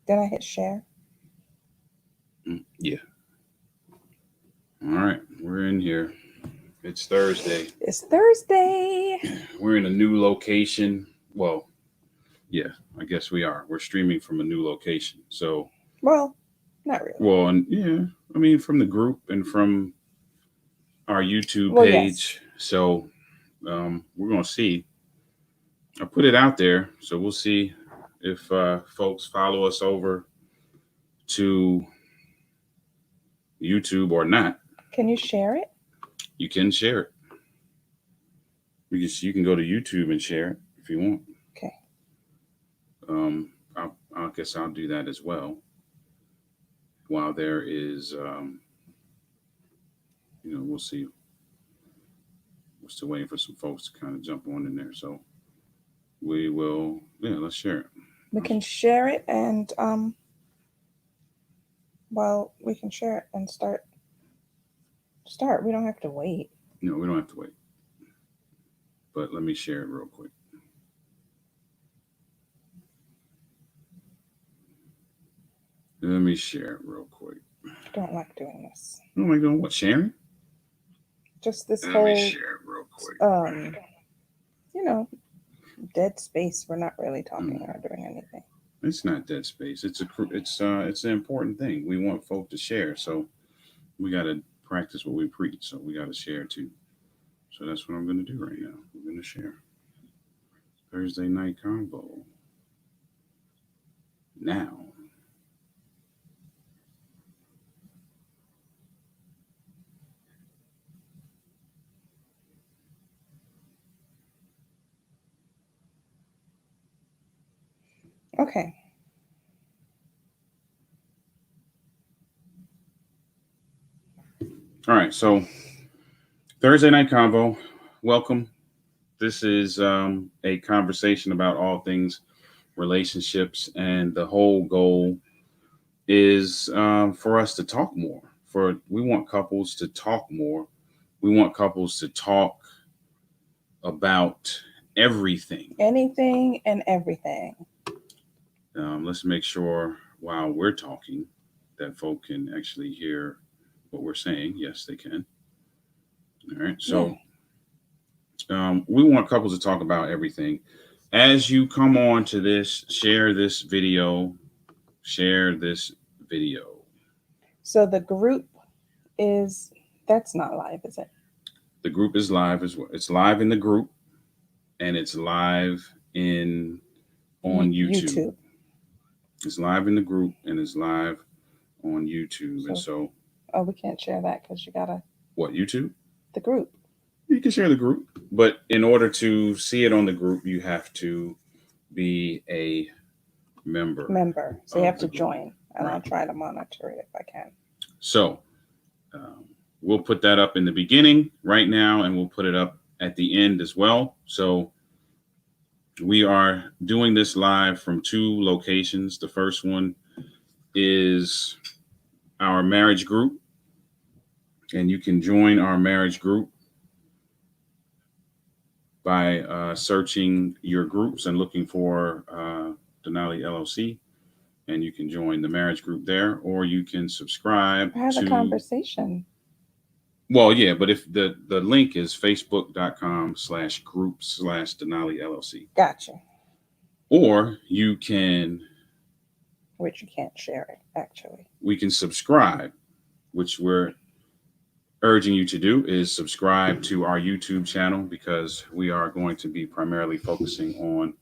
Did I hit share? Yeah. All right, we're in here. It's Thursday. It's Thursday. We're in a new location. Well, yeah, I guess we are. We're streaming from a new location. So, Well, not really. well, and yeah, I mean, from the group and from our YouTube Well, yes. page. So, we're gonna see. I put it out there, so we'll see if folks follow us over to YouTube or not. Can you share it? You can share it. You can go to YouTube and share it if you want. Okay. I guess I'll do that as well. While there is, we'll see. We're still waiting for some folks to kind of jump on in there. So we will, yeah, let's share it. We can share it and, well, we can share it and start. We don't have to wait. No, we don't have to wait. But let me share it real quick. Let me share it real quick. I don't like doing this. Oh my God, what, sharing? Just this Let whole, me share it real quick. Dead space. We're not really talking or doing anything. It's not dead space. It's an important thing. We want folk to share, so we got to practice what we preach. So we got to share too. So that's what I'm going to do right now. We're going to share Thursday night convo now. Okay. All right. So Thursday night convo. Welcome. This is a conversation about all things relationships, and the whole goal is for us to talk more. We want couples to talk more. We want couples to talk about everything. Anything and everything. Let's make sure while we're talking that folk can actually hear what we're saying. Yes, they can. All right. So we want couples to talk about everything. As you come on to this, share this video. Share this video. So the group that's not live, is it? The group is live as well. It's live in the group, and it's live on YouTube. It's live in the group and it's live on YouTube. And so, oh, we can't share that because you gotta. What, YouTube? The group. You can share the group, but in order to see it on the group, you have to be a member. So you have to join, and I'll try to monitor it if I can. So we'll put that up in the beginning right now, and we'll put it up at the end as well. So we are doing this live from 2 locations. The first one is our marriage group, and you can join our marriage group by searching your groups and looking for Denali LLC, and you can join the marriage group there, or you can subscribe to a conversation. Well, yeah, but if the link is facebook.com/group/Denali LLC. Gotcha. Or you can, which you can't share it, actually. We can subscribe, which we're urging you to do, is subscribe to our YouTube channel, because we are going to be primarily focusing on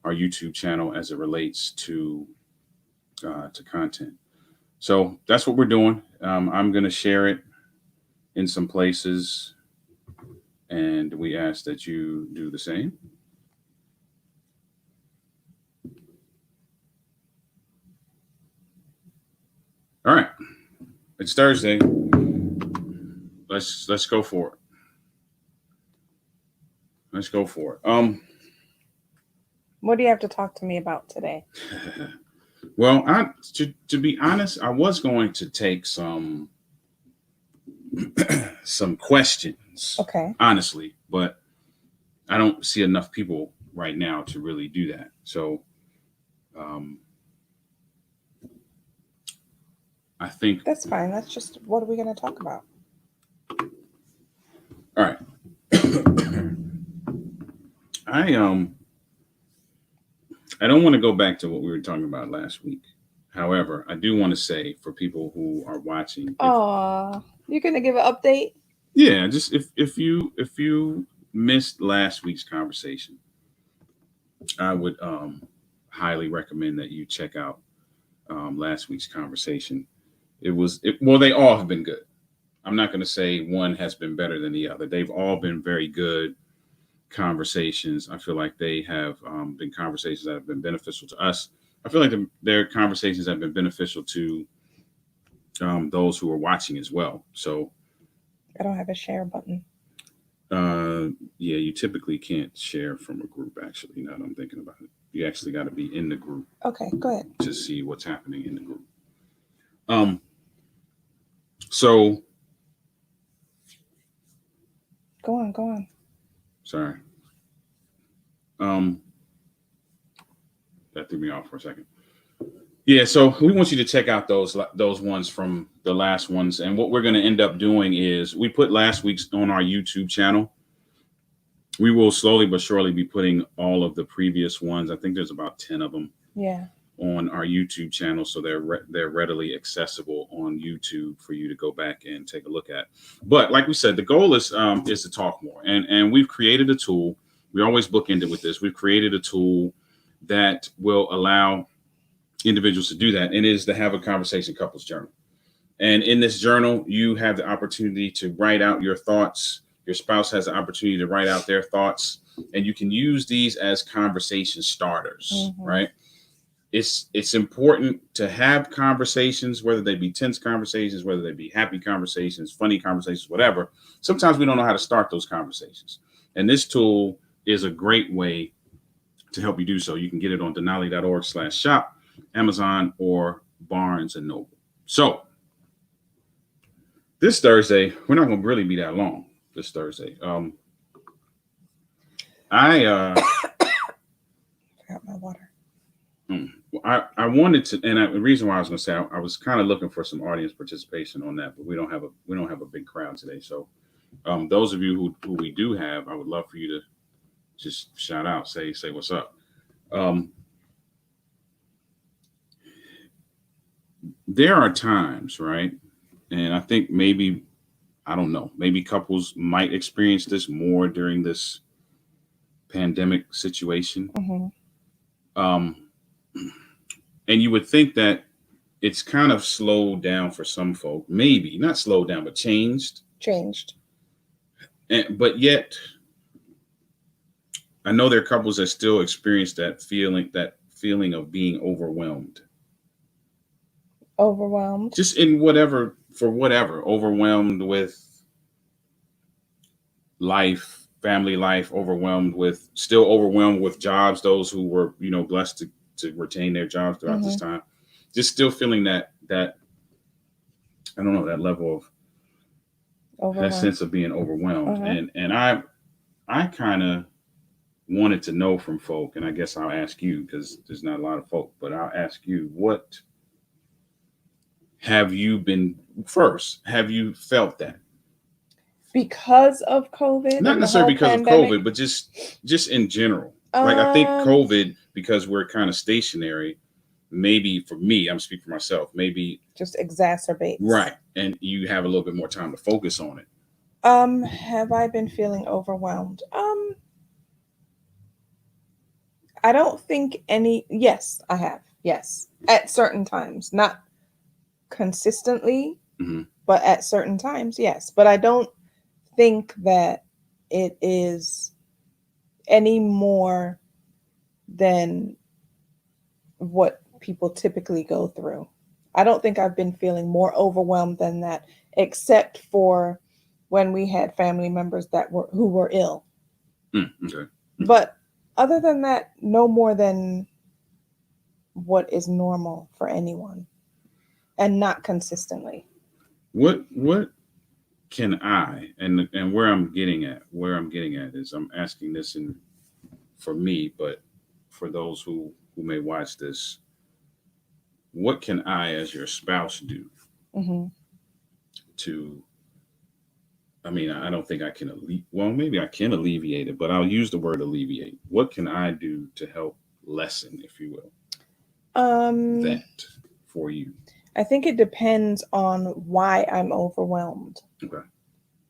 our YouTube channel as it relates to content. So that's what we're doing. I'm going to share it in some places, and we ask that you do the same. All right, it's Thursday. Let's go for it. Let's go for it. What do you have to talk to me about today? Well, to be honest, I was going to take some questions. Okay. Honestly, but I don't see enough people right now to really do that. So I think. That's fine. That's just what are we going to talk about? All right. I don't want to go back to what we were talking about last week. However, I do want to say for people who are watching, You're going to give an update? yeah, just if you missed last week's conversation, I would highly recommend that you check out last week's conversation. Well, they all have been good. I'm not going to say one has been better than the other. They've all been very good conversations. I feel like they have been conversations that have been beneficial to us. I feel like their conversations have been beneficial to those who are watching as well. So I don't have a share button. yeah, you typically can't share from a group. Actually, now that I'm thinking about it, you actually got to be in the group. Okay, go ahead to see what's happening in the group. So go on. Sorry. That threw me off for a second. Yeah, so we want you to check out those ones from the last ones. And what we're going to end up doing is we put last week's on our YouTube channel. We will slowly but surely be putting all of the previous ones. I think there's about 10 of them. Yeah. On our YouTube channel, so they're readily accessible on YouTube for you to go back and take a look at. But like we said, the goal is to talk more, and we've created a tool. We always bookend it with this. We've created a tool that will allow individuals to do that, and it is to have a conversation couples journal. And in this journal, you have the opportunity to write out your thoughts. Your spouse has the opportunity to write out their thoughts, and you can use these as conversation starters, right? It's important to have conversations, whether they be tense conversations, whether they be happy conversations, funny conversations, whatever. Sometimes we don't know how to start those conversations. And this tool is a great way to help you do so. You can get it on denali.org/shop, Amazon, or Barnes and Noble. So this Thursday, we're not going to really be that long this Thursday. I forgot my water. I wanted to, and the reason why I was going to say I was kind of looking for some audience participation on that, but we don't have a big crowd today. So those of you who we do have, I would love for you to just shout out, say what's up. There are times, right? And I think maybe, I don't know, maybe couples might experience this more during this pandemic situation. And you would think that it's kind of slowed down for some folk, maybe not slowed down, but changed. But yet, I know there are couples that still experience that feeling of being overwhelmed. Just in whatever, overwhelmed with life, family life, overwhelmed with jobs, those who were, blessed to retain their jobs throughout this time, just still feeling that I don't know, that level of that sense of being overwhelmed. And I kind of wanted to know from folk, and I guess I'll ask you, because there's not a lot of folk, but I'll ask you, what have you felt that? Because of COVID? Not necessarily because of COVID, but just in general. Like, I think COVID, because we're kind of stationary, maybe for me, I'm speaking for myself, maybe just exacerbates. Right. And you have a little bit more time to focus on it. Have I been feeling overwhelmed? I don't think yes, I have. Yes. At certain times, not consistently, but at certain times, yes. But I don't think that it is any more than what people typically go through. I don't think I've been feeling more overwhelmed than that, except for when we had family members who were ill. Okay. But other than that, no more than what is normal for anyone, and not consistently. What can I, and where I'm getting at is, I'm asking this for me, but for those who may watch this, what can I, as your spouse, do to, I mean, I don't think I can well, maybe I can alleviate it, but I'll use the word alleviate. What can I do to help lessen, if you will, that for you? I think it depends on why I'm overwhelmed. Okay.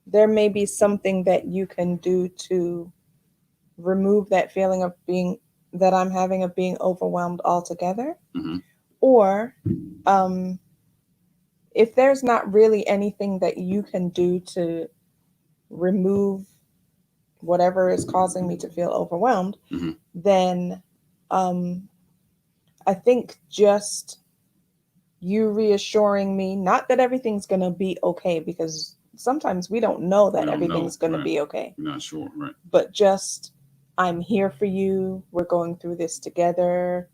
There may be something that you can do to remove that feeling of that I'm having of being overwhelmed altogether. Or if there's not really anything that you can do to remove whatever is causing me to feel overwhelmed, then I think just you reassuring me, not that everything's going to be okay, because sometimes we don't know that everything's going to be okay. You're not sure, right? But just, I'm here for you. We're going through this together.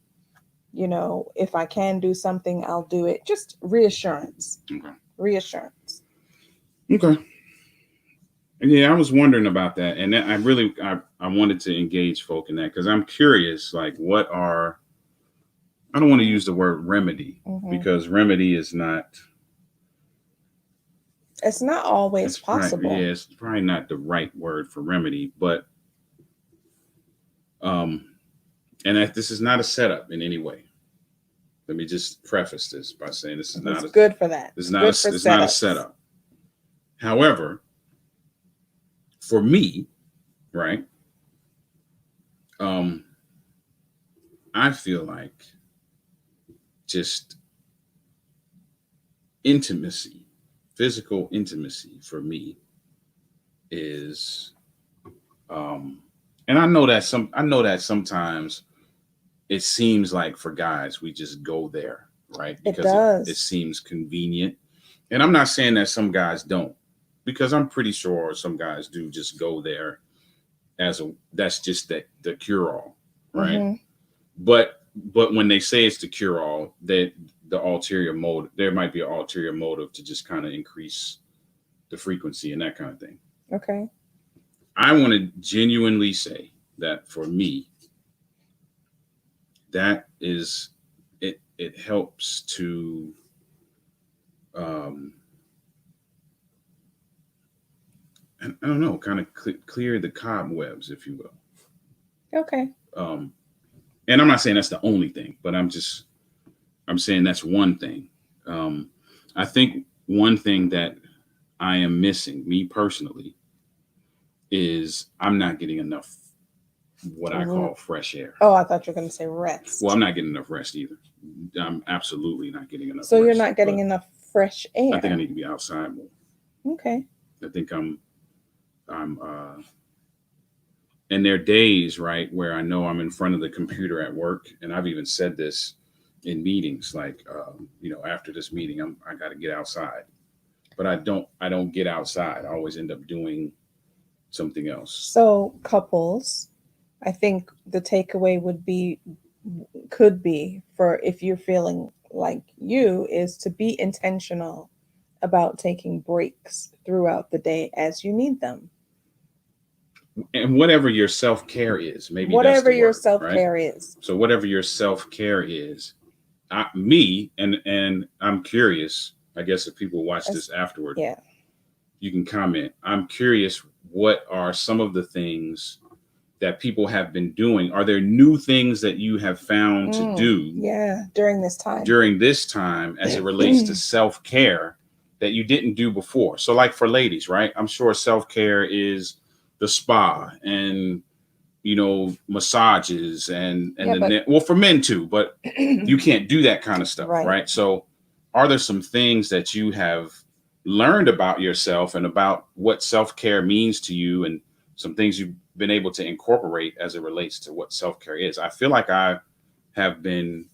You know, if I can do something, I'll do it. Just reassurance. Okay. Reassurance. Okay. Yeah, I was wondering about that. And I wanted to engage folk in that because I'm curious, like, what are, I don't want to use the word remedy because remedy is not. It's not always possible. Yeah, it's probably not the right word for remedy, but and this is not a setup in any way. Let me just preface this by saying this is not good for that. It's not a setup. However, for me, right? I feel like just intimacy, physical intimacy for me is and I know that sometimes it seems like for guys we just go there, right? Because it seems convenient. And I'm not saying that some guys don't, because I'm pretty sure some guys do just go there that's just the cure-all, right? But when they say it's the cure-all, that the ulterior motive, there might be an ulterior motive to just kind of increase the frequency and that kind of thing. Okay. I want to genuinely say that for me, that is, it helps to I don't know, kind of clear the cobwebs, if you will. Okay. And I'm not saying that's the only thing, but I'm saying that's one thing. I think one thing that I am missing, me personally, is I'm not getting enough what I call fresh air. Oh, I thought you were going to say rest. Well, I'm not getting enough rest either. I'm absolutely not getting enough So rest. you're not getting enough fresh air. I think I need to be outside more. Okay. I think I'm and there are days, right, where I know I'm in front of the computer at work, and I've even said this in meetings, like, after this meeting, I got to get outside, but I don't get outside. I always end up doing something else. So couples, I think the takeaway could be for, if you're feeling like you, is to be intentional about taking breaks throughout the day as you need them. And whatever your self-care is, maybe whatever that's the your word, self-care right? is. So whatever your self-care is, and I'm curious, I guess if people watch this afterward, you can comment. I'm curious, what are some of the things that people have been doing? Are there new things that you have found to do during this time as it relates to self-care that you didn't do before? So like for ladies, right? I'm sure self-care is the spa and, massages and well, for men too, but you can't do that kind of stuff, right? So are there some things that you have learned about yourself and about what self-care means to you, and some things you've been able to incorporate as it relates to what self-care is? I feel like I have been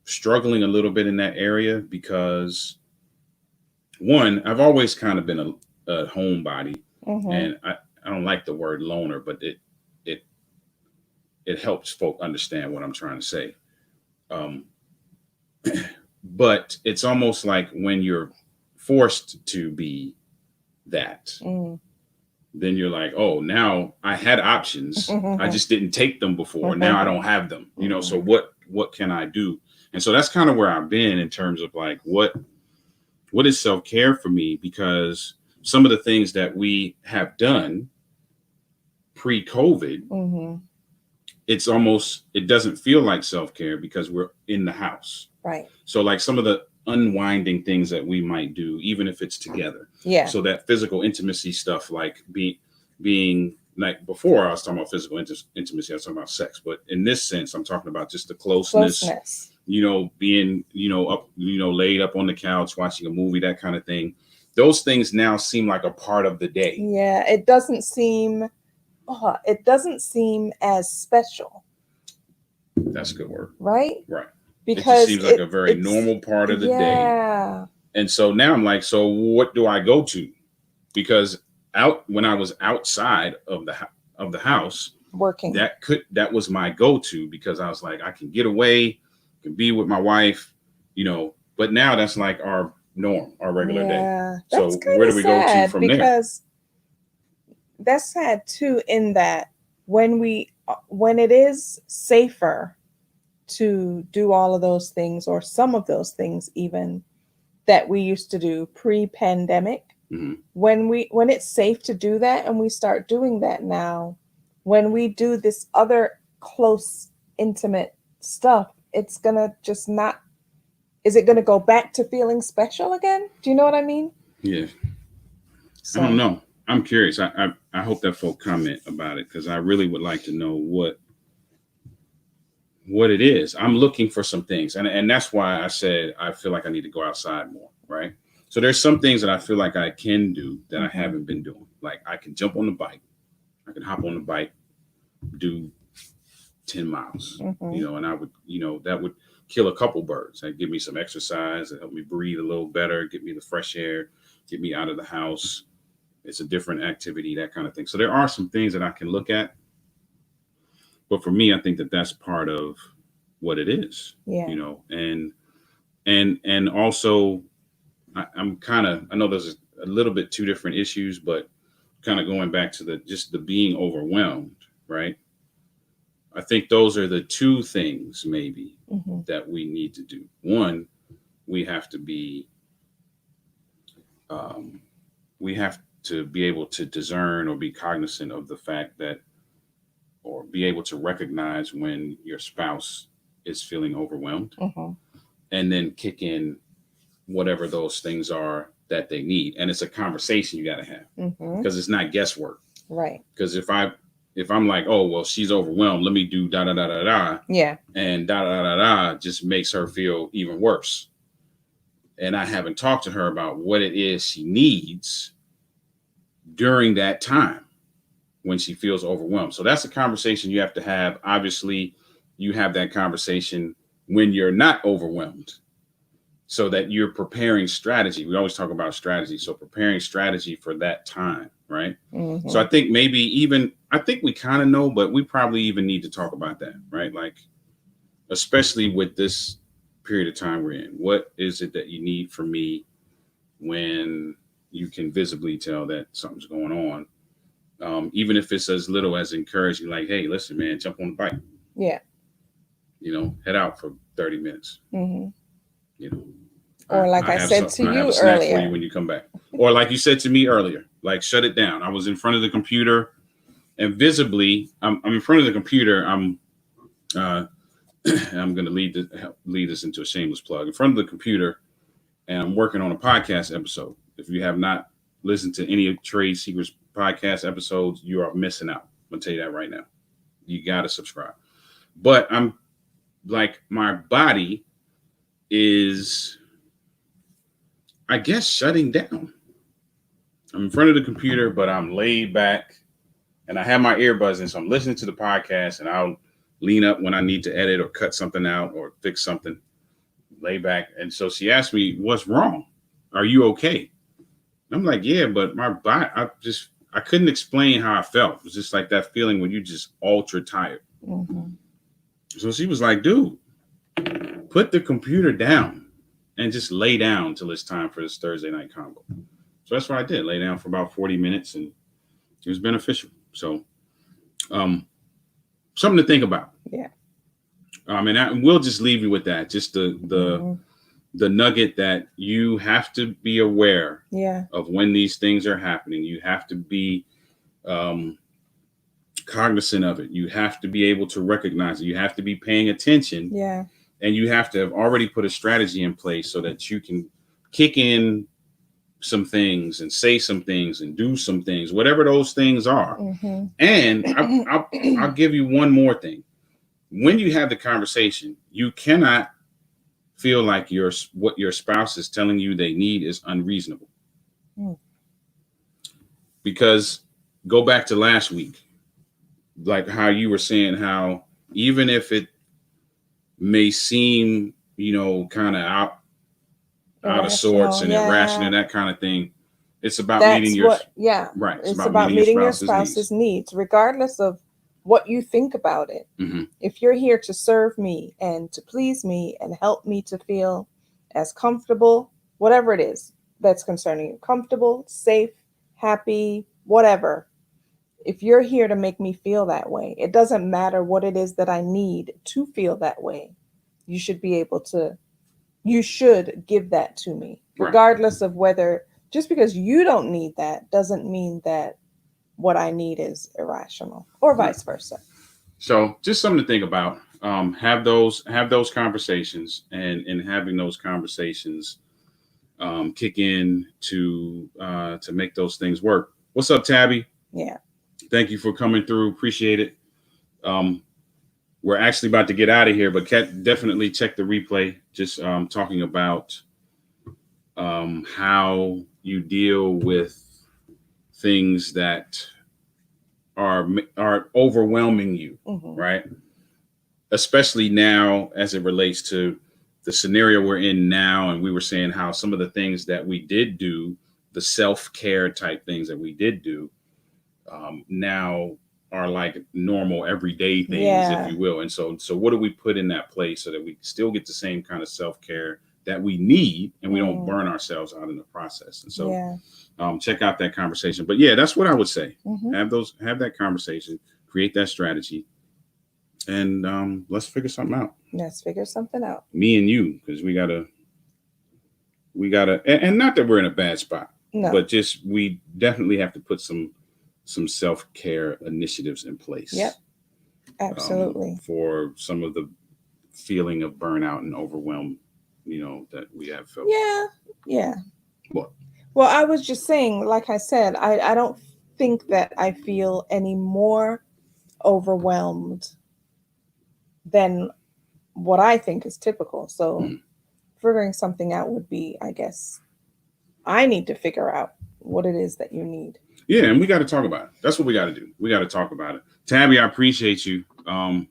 struggling a little bit in that area because, one, I've always kind of been a homebody, and I don't like the word loner, but it helps folk understand what I'm trying to say. But it's almost like when you're forced to be that, then you're like, oh, now I had options. I just didn't take them before. Now I don't have them, so what can I do? And so that's kind of where I've been in terms of like, what what is self-care for me? Because some of the things that we have done pre-COVID, it doesn't feel like self-care because we're in the house. Right. So like some of the unwinding things that we might do, even if it's together. Yeah. So that physical intimacy stuff, like being like before I was talking about physical intimacy, I was talking about sex, but in this sense, I'm talking about just the closeness. You know, being, up, laid up on the couch, watching a movie, that kind of thing. Those things now seem like a part of the day. Yeah. It doesn't seem as special. That's a good word. Right? Right. Because it just seems like a very normal part of the day. Yeah. And so now I'm like, so what do I go to? Because when I was outside of the house working, that was my go-to, because I was like, I can get away, can be with my wife, but now that's like our norm, our regular day. So where do we go to from there? Because that's sad too, in that when it is safer to do all of those things, or some of those things even that we used to do pre-pandemic, when it's safe to do that and we start doing that now, when we do this other close, intimate stuff, it's gonna just not, is it gonna go back to feeling special again? Do you know what I mean? Yeah. So, I don't know. I'm curious. I hope that folk comment about it, because I really would like to know what it is. I'm looking for some things. And that's why I said I feel like I need to go outside more, right? So there's some things that I feel like I can do that I haven't been doing. Like I can jump on the bike. I can hop on the bike, do 10 miles, and I would, that would kill a couple birds. That'd give me some exercise, and help me breathe a little better, get me the fresh air, get me out of the house. It's a different activity, that kind of thing. So there are some things that I can look at. But for me, I think that that's part of what it is, and also I'm kind of, I know there's a little bit two different issues, but kind of going back to the being overwhelmed, right? I think those are the two things maybe that we need to do. One, we have to be able to discern or be cognizant of the fact that, or be able to recognize when your spouse is feeling overwhelmed, and then kick in whatever those things are that they need. And it's a conversation you got to have, because it's not guesswork. Right. Because if I'm like, oh, well, she's overwhelmed, let me do da da da da da. Yeah. And da da da da just makes her feel even worse. And I haven't talked to her about what it is she needs during that time when she feels overwhelmed. So that's a conversation you have to have. Obviously, you have that conversation when you're not overwhelmed, so that you're preparing strategy. We always talk about strategy. So preparing strategy for that time, right? So I think I think we kind of know, but we probably even need to talk about that, right? Like, especially with this period of time we're in, what is it that you need from me when you can visibly tell that something's going on? Even if it's as little as encouraging, like, hey, listen, man, jump on the bike. Yeah. Head out for 30 minutes. Or like I said to you have a snack earlier, for you when you come back. Or like you said to me earlier, like, shut it down. I was in front of the computer, and visibly, I'm in front of the computer. I'm going to lead this into a shameless plug. In front of the computer, and I'm working on a podcast episode. If you have not listened to any of Trade Secrets podcast episodes, you are missing out. I'm going to tell you that right now. You got to subscribe. But I'm like, my body is, I guess, shutting down. I'm in front of the computer, but I'm laid back, and I have my earbuds in, so I'm listening to the podcast, and I'll lean up when I need to edit or cut something out or fix something, lay back. And so she asked me, what's wrong? Are you okay? And I'm like, yeah, but my body, I couldn't explain how I felt. It was just like that feeling when you're just ultra tired. So she was like, dude, put the computer down and just lay down till it's time for this Thursday night convo. So that's what I did. Lay down for about 40 minutes, and it was beneficial. So something to think about. Yeah. And we'll just leave you with that. Just the the nugget that you have to be aware of when these things are happening. You have to be cognizant of it. You have to be able to recognize it. You have to be paying attention. Yeah. And you have to have already put a strategy in place so that you can kick in some things and say some things and do some things, whatever those things are. Mm-hmm. And I'll give you one more thing. When you have the conversation, you cannot feel like what your spouse is telling you they need is unreasonable. Because go back to last week, like how you were saying how even if it may seem, kind of out of sorts and irrational and that kind of thing, it's about meeting your right. It's about meeting your spouse's needs, regardless of what you think about it. Mm-hmm. If you're here to serve me and to please me and help me to feel as comfortable, whatever it is that's concerning you, comfortable, safe, happy, whatever. If you're here to make me feel that way, it doesn't matter what it is that I need to feel that way. You should be able to, you should give that to me, regardless of whether, just because you don't need that doesn't mean that what I need is irrational or vice versa. So just something to think about. Have those conversations, and in having those conversations, kick in to make those things work. What's up, Tabby? Yeah. Thank you for coming through. Appreciate it. We're actually about to get out of here, but definitely check the replay. Just talking about how you deal with things that are overwhelming you, right? Especially now as it relates to the scenario we're in now. And we were saying how some of the things that we did do, the self-care type things that we did do, now are like normal everyday things, if you will. And so what do we put in that place so that we still get the same kind of self-care that we need and we don't burn ourselves out in the process? And so check out that conversation. But yeah, that's what I would say. Have that conversation, create that strategy, and let's figure something out. Let's figure something out. Me and you, because we gotta, and not that we're in a bad spot, but just we definitely have to put some self-care initiatives in place. Yep. Absolutely. For some of the feeling of burnout and overwhelm, that we have felt. Yeah. What? Well, I was just saying, like I said, I don't think that I feel any more overwhelmed than what I think is typical. So figuring something out would be, I guess, I need to figure out what it is that you need. Yeah, and we got to talk about it. That's what we got to do. We got to talk about it. Tabby, I appreciate you. I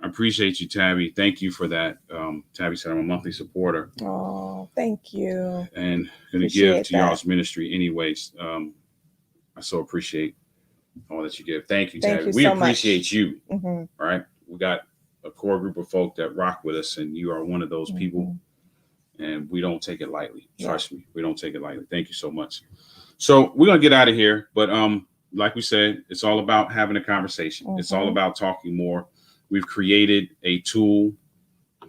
appreciate you, Tabby. Thank you for that. Tabby said I'm a monthly supporter. Oh, thank you. And going to give to y'all's ministry anyways. I so appreciate all that you give. Thank you, Tabby. We appreciate you. All right. We got a core group of folk that rock with us, and you are one of those people. And we don't take it lightly. Trust me. We don't take it lightly. Thank you so much. So we're going to get out of here. But like we said, it's all about having a conversation. It's all about talking more. We've created a tool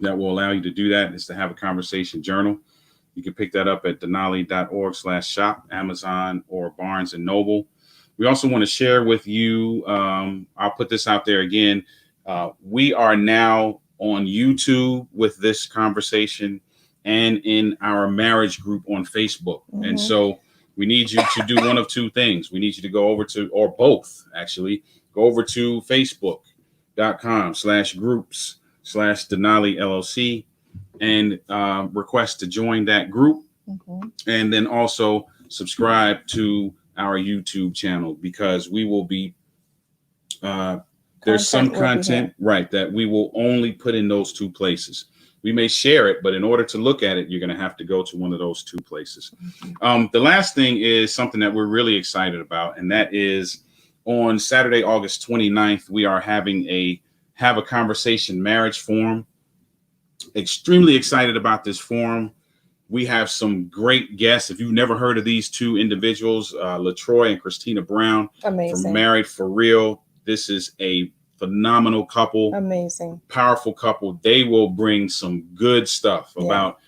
that will allow you to do that. It's to have a conversation journal. You can pick that up at denali.org/shop, Amazon or Barnes & Noble. We also want to share with you, I'll put this out there again. We are now on YouTube with this conversation and in our marriage group on Facebook. And so we need you to do one of two things. We need you to go over to, or both actually, go over to facebook.com/groups/Denali LLC and request to join that group. And then also subscribe to our YouTube channel, because we will be, there's some content, right, that we will only put in those two places. We may share it, but in order to look at it, you're going to have to go to one of those two places. The last thing is something that we're really excited about, and that is on Saturday, August 29th, we are having a Have a Conversation marriage forum. Extremely excited about this forum. We have some great guests. If you've never heard of these two individuals, LaTroy and Christina Brown, amazing, from Married for Real. This is a phenomenal couple. Amazing. Powerful couple. They will bring some good stuff about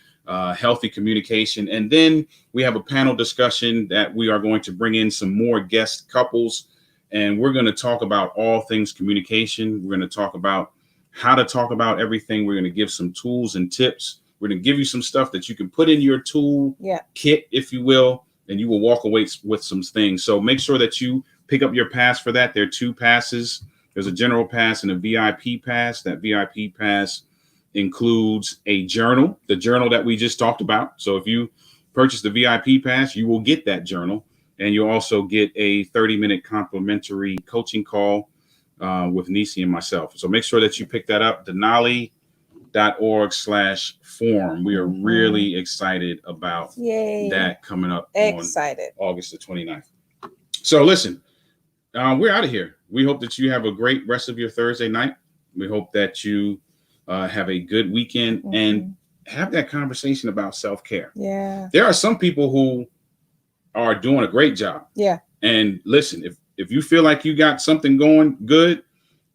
healthy communication. And then we have a panel discussion that we are going to bring in some more guest couples. And we're going to talk about all things communication. We're going to talk about how to talk about everything. We're going to give some tools and tips. We're going to give you some stuff that you can put in your tool kit, if you will, and you will walk away with some things. So make sure that you pick up your pass for that. There are 2 passes. There's a general pass and a VIP pass. That VIP pass includes a journal, the journal that we just talked about. So if you purchase the VIP pass, you will get that journal, and you'll also get a 30-minute complimentary coaching call with Nisi and myself. So make sure that you pick that up, denali.org/form. We are really excited about that coming up on August the 29th. So listen, we're out of here. We hope that you have a great rest of your Thursday night. We hope that you have a good weekend and have that conversation about self-care. Yeah. There are some people who are doing a great job. Yeah. And listen, if you feel like you got something going good,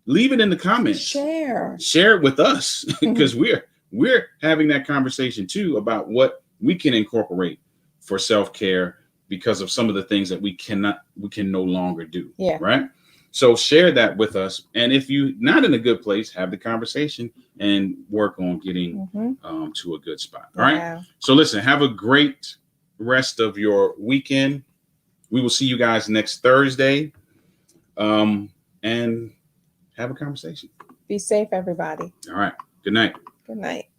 leave it in the comments. Share it with us, because we're having that conversation too about what we can incorporate for self-care because of some of the things that we can no longer do. Yeah. Right. So share that with us. And if you're not in a good place, have the conversation and work on getting to a good spot. All right. So listen, have a great rest of your weekend. We will see you guys next Thursday. And have a conversation. Be safe, everybody. All right. Good night. Good night.